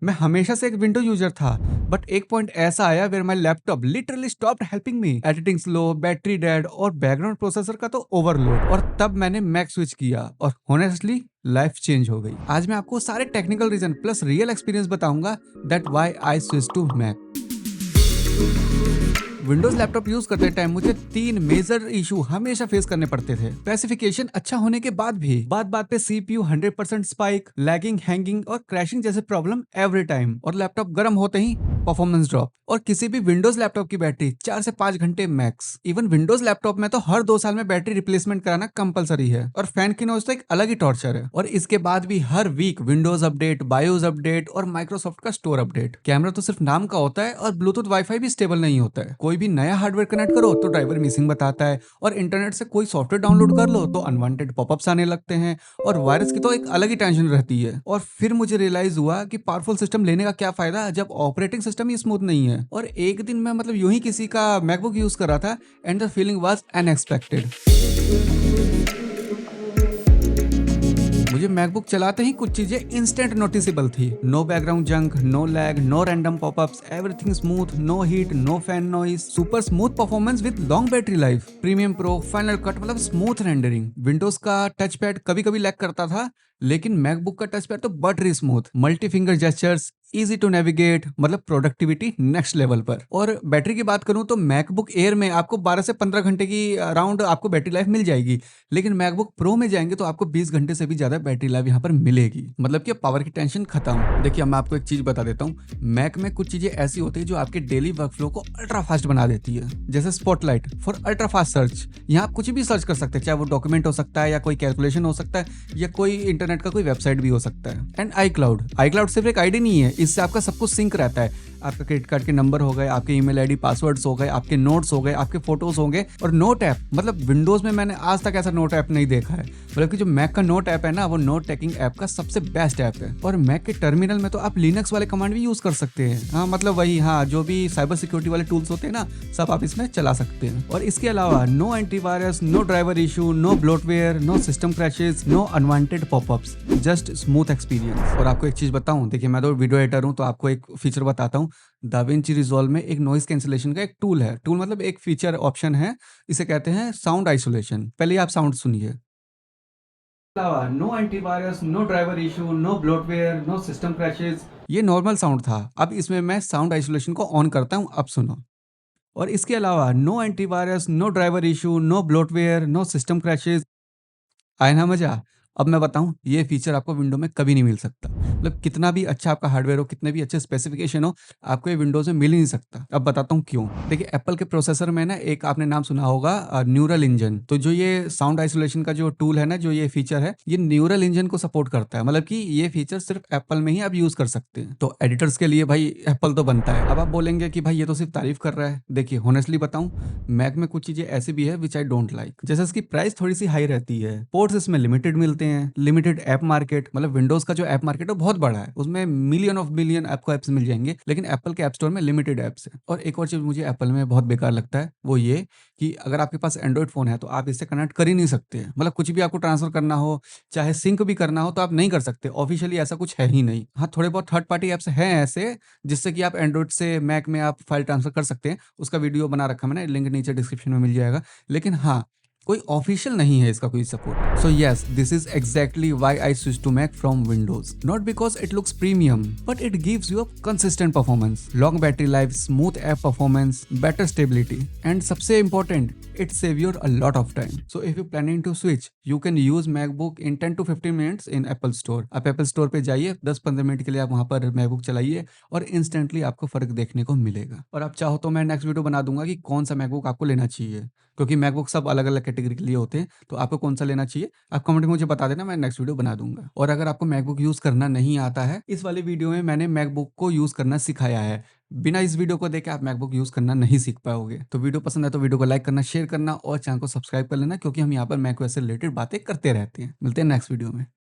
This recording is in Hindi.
मैं हमेशा से एक विंडो यूजर था, बट एक पॉइंट ऐसा आया where my laptop literally stopped helping me. Editing slow, battery dead और बैकग्राउंड प्रोसेसर का तो ओवरलोड। और तब मैंने मैक स्विच किया और होनेस्टली लाइफ चेंज हो गई। आज मैं आपको सारे technical reason plus real experience बताऊंगा that why I switch to Mac. Windows laptop use करते टाइम मुझे 3 मेजर इशू हमेशा फेस करने पड़ते थे। स्पेसिफिकेशन अच्छा होने के बाद भी बात बात पे सीपीयू 100% स्पाइक, लैगिंग, हैंगिंग और क्रैशिंग जैसे प्रॉब्लम एवरी टाइम। और लैपटॉप गर्म होते ही परफॉर्मेंस ड्रॉप। और किसी भी विंडोज लैपटॉप की बैटरी 4 से 5 घंटे मैक्स। इवन विंडोज लैपटॉप में तो हर 2 साल में बैटरी रिप्लेसमेंट कराना कंपलसरी है। और फैन की नॉइज तो एक अलग ही टॉर्चर है। और इसके बाद भी हर week Windows update, BIOS update और माइक्रोसॉफ्ट का स्टोर अपडेट। कैमरा तो सिर्फ नाम का होता है और ब्लूटूथ वाईफाई भी स्टेबल नहीं होता है। कोई भी नया हार्डवेयर कनेक्ट करो तो ड्राइवर मिसिंग बताता है। और इंटरनेट से कोई सॉफ्टवेयर डाउनलोड कर लो तो अनवांटेड पॉपअप्स आने लगते हैं। और वायरस की तो एक अलग ही टेंशन रहती है। और फिर मुझे रियलाइज हुआ कि पावरफुल सिस्टम लेने का क्या फायदा जब ऑपरेटिंग सिस्टम ही स्मूथ नहीं है। और एक दिन मैं यूं ही किसी का मैकबुक यूज कर रहा था and the feeling was unexpected. मुझे मैकबुक चलाते ही कुछ चीजें इंस्टेंट नोटिसेबल थी। No background junk, no lag, no random popups, everything smooth, no heat, no fan noise, super smooth performance with long battery life, premium pro, final cut smooth rendering. Windows का टच पैड कभी कभी लैग करता था, लेकिन मैकबुक का टच पैड तो buttery smooth, multi finger gestures, easy to navigate, productivity next level पर। और बैटरी की बात करूं तो मैकबुक एयर में आपको 12 से 15 घंटे की अराउंड आपको बैटरी लाइफ मिल जाएगी। लेकिन मैकबुक प्रो में जाएंगे तो आपको 20 घंटे से भी ज्यादा बैटरी लाइफ यहाँ पर मिलेगी। कि पावर की टेंशन खत्म। देखिए मैं आपको एक चीज बता देता हूँ, मैक में कुछ चीजें ऐसी होती है जो आपके डेली वर्कफ्लो को अल्ट्रा फास्ट बना देती है। जैसे spotlight for ultra fast search. यहाँ आप कुछ भी सर्च कर सकते हैं, चाहे वो डॉक्यूमेंट हो सकता है या कोई कैलकुलेशन हो सकता है या कोई इंटरनेट का कोई वेबसाइट भी हो सकता है। एंड आई क्लाउड सिर्फ एक आईडी नहीं है, इससे आपका सब कुछ सिंक रहता है। आपका क्रेडिट कार्ड के नंबर हो गए, आपके ईमेल आईडी पासवर्ड्स हो गए, आपके नोट्स हो गए, आपके फोटोज होंगे। और नोट ऐप, विंडोज में मैंने आज तक ऐसा नोट ऐप नहीं देखा है। कि जो मैक का नोट ऐप है ना, वो नोट टेकिंग ऐप का सबसे बेस्ट ऐप है। और मैक के टर्मिनल में तो आप लिनक्स वाले कमांड भी यूज कर सकते हैं। हाँ वही, हाँ जो भी साइबर सिक्योरिटी वाले टूल्स होते हैं ना, सब आप इसमें चला सकते हैं। और इसके अलावा no antivirus, no driver issue, no bloatware, no system crashes, no unwanted popups, just smooth experience. और आपको एक चीज बताऊं, देखिए मैं तो वीडियो एडिटर हूं, तो आपको एक फीचर बताता हूं। दाविंची रिजॉल्व में एक नॉइज कैंसिलेशन का एक टूल है। टूल एक फीचर ऑप्शन है, इसे कहते हैं साउंड आइसोलेशन। पहले आप साउंड सुनिए। No antivirus, no driver issue, no bloatware, no system crashes. ये नॉर्मल साउंड था। अब इसमें मैं साउंड आइसोलेशन को ऑन करता हूं, अब सुनो। और इसके अलावा no antivirus, no driver issue, no bloatware, no system crashes. आए ना मजा। अब मैं बताऊं, ये फीचर आपको विंडो में कभी नहीं मिल सकता। कितना भी अच्छा आपका हार्डवेयर हो, कितने भी अच्छे स्पेसिफिकेशन हो, आपको ये विंडोज में मिल ही नहीं सकता। अब बताता हूं क्यों। देखिए एप्पल के प्रोसेसर में ना एक आपने नाम सुना होगा न्यूरल इंजन। तो जो ये साउंड आइसोलेशन का जो टूल है ना, जो ये फीचर है, ये न्यूरल इंजन को सपोर्ट करता है। कि ये फीचर सिर्फ एप्पल में ही आप यूज कर सकते हैं। तो एडिटर्स के लिए भाई एप्पल तो बनता है। अब आप बोलेंगे कि भाई ये तो सिर्फ तारीफ कर रहा है। देखिए होनेस्टली बताऊं, मैक में कुछ चीजें ऐसी भी है विच आई डोंट लाइक। जैसे इसकी प्राइस थोड़ी सी हाई रहती है, पोर्ट्स इसमें लिमिटेड मिलते हैं, लिमिटेड ऐप मार्केट। विंडोज का जो ऐप मार्केट है बहुत बड़ा है, उसमें मिलियन ऑफ मिलियन आपको ऐप्स मिल जाएंगे, लेकिन एप्पल के ऐप स्टोर में लिमिटेड ऐप्स है। और एक और चीज मुझे एप्पल में बहुत बेकार लगता है, वो ये कि अगर आपके पास एंड्रॉइड फोन है तो आप इससे कनेक्ट कर ही नहीं सकते। कुछ भी आपको ट्रांसफर करना हो, चाहे सिंक भी करना हो, तो आप नहीं कर सकते। ऑफिशियली ऐसा कुछ है ही नहीं। हाँ थोड़े बहुत थर्ड पार्टी ऐप्स हैं ऐसे, जिससे कि आप एंड्रॉइड से मैक में आप फाइल ट्रांसफर कर सकते हैं। उसका वीडियो बना रखा मैंने, लिंक नीचे डिस्क्रिप्शन में मिल जाएगा। लेकिन हाँ, कोई ऑफिशियल नहीं है इसका कोई support. So yes, this is exactly why I switch to Mac from Windows. Not because it looks premium, but it gives you a consistent performance, long battery life, smooth app performance, better stability, and सबसे important, it save you a lot of time. So if you're planning to switch, you can use MacBook in 10 to 15 minutes in Apple Store. आप Apple Store पे जाइए, 10-15 मिनट के लिए आप वहाँ पर MacBook चलाइए और इंस्टेंटली आपको फर्क देखने को मिलेगा। और आप चाहो तो मैं नेक्स्ट वीडियो बना दूंगा कि कौन सा MacBook आपको लेना चाहिए, क्योंकि MacBook सब अलग अलग कैटेगरी के लिए होते हैं। तो आपको कौन सा लेना चाहिए, आप कमेंट में मुझे बता देना, मैं नेक्स्ट वीडियो बना दूंगा। और अगर आपको MacBook यूज करना नहीं आता है, इस वाले वीडियो में मैंने MacBook को यूज करना सिखाया है। बिना इस वीडियो को देखे आप मैकबुक यूज करना नहीं सीख पाओगे। तो वीडियो पसंद है तो वीडियो को लाइक करना, शेयर करना और चैनल को सब्सक्राइब कर लेना, क्योंकि हम यहाँ पर मैक ओएस से रिलेटेड बातें करते रहते हैं। मिलते हैं नेक्स्ट वीडियो में।